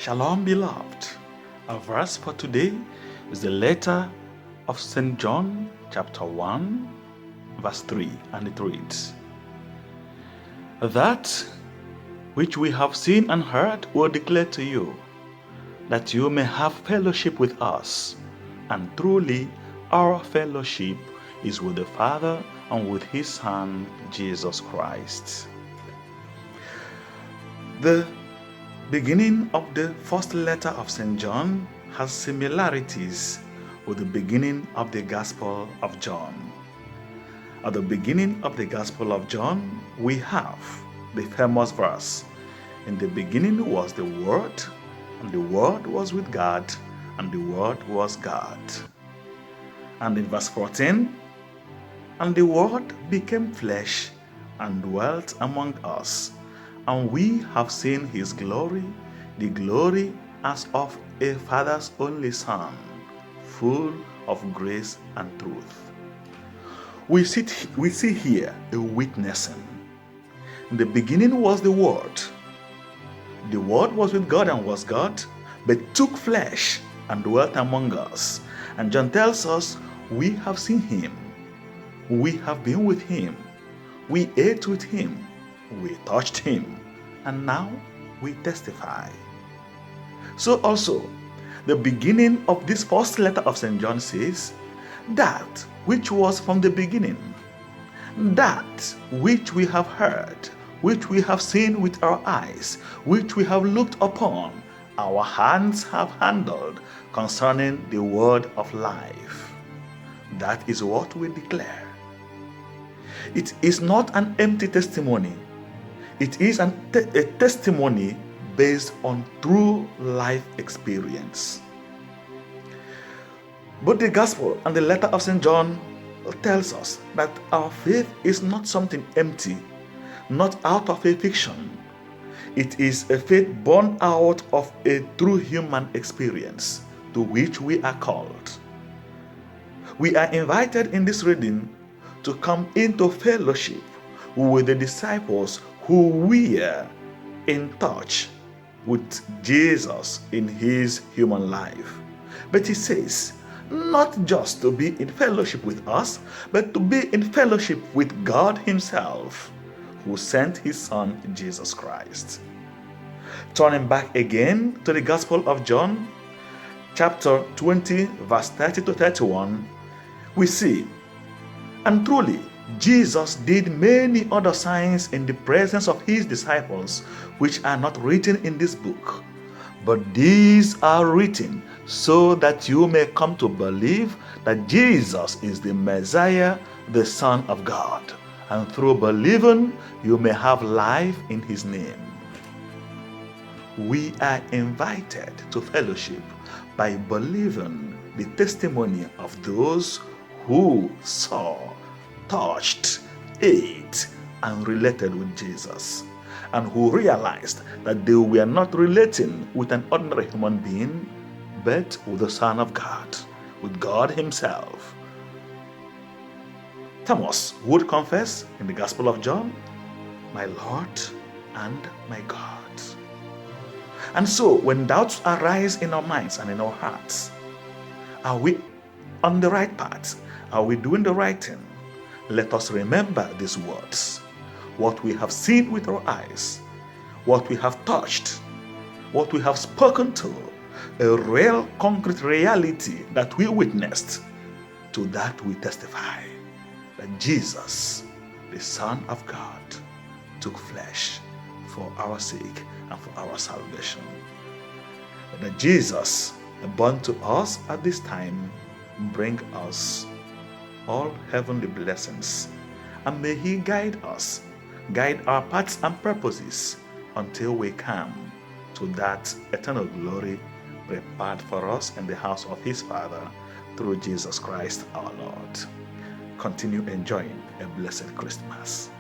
Shalom, beloved. Our verse for today is the letter of St. John, chapter 1, verse 3, and it reads, "That which we have seen and heard will declare to you, that you may have fellowship with us. And truly, our fellowship is with the Father and with His Son, Jesus Christ." The beginning of the first letter of St. John has similarities with the beginning of the Gospel of John. At the beginning of the Gospel of John, we have the famous verse, "In the beginning was the Word, and the Word was with God, and the Word was God." And in verse 14, "And the Word became flesh and dwelt among us, and we have seen His glory, the glory as of a Father's only Son, full of grace and truth." We see here a witnessing. In the beginning was the Word. The Word was with God and was God, but took flesh and dwelt among us. And John tells us, we have seen Him. We have been with Him. We ate with Him. We touched Him. And now we testify. So also, the beginning of this first letter of St. John says, "That which was from the beginning, that which we have heard, which we have seen with our eyes, which we have looked upon, our hands have handled concerning the word of life." That is what we declare. It is not an empty testimony. It is a testimony based on true life experience. Both the Gospel and the letter of St. John tells us that our faith is not something empty, not out of a fiction. It is a faith born out of a true human experience to which we are called. We are invited in this reading to come into fellowship with the disciples who were in touch with Jesus in His human life. But He says, not just to be in fellowship with us, but to be in fellowship with God Himself, who sent His Son, Jesus Christ. Turning back again to the Gospel of John, chapter 20, verse 30 to 31, we see, "And truly, Jesus did many other signs in the presence of His disciples, which are not written in this book. But these are written so that you may come to believe that Jesus is the Messiah, the Son of God, and through believing you may have life in His name." We are invited to fellowship by believing the testimony of those who saw, touched, ate, and related with Jesus, and who realized that they were not relating with an ordinary human being, but with the Son of God, with God Himself. Thomas would confess in the Gospel of John, "My Lord and my God." And so, when doubts arise in our minds and in our hearts, are we on the right path? Are we doing the right thing? Let us remember these words. What we have seen with our eyes, what we have touched, what we have spoken to, a real concrete reality that we witnessed, to that we testify that Jesus, the Son of God, took flesh for our sake and for our salvation. And that Jesus, born to us at this time, bring us all heavenly blessings, and may He guide us, guide our paths and purposes until we come to that eternal glory prepared for us in the house of His Father through Jesus Christ our Lord. Continue enjoying a blessed Christmas.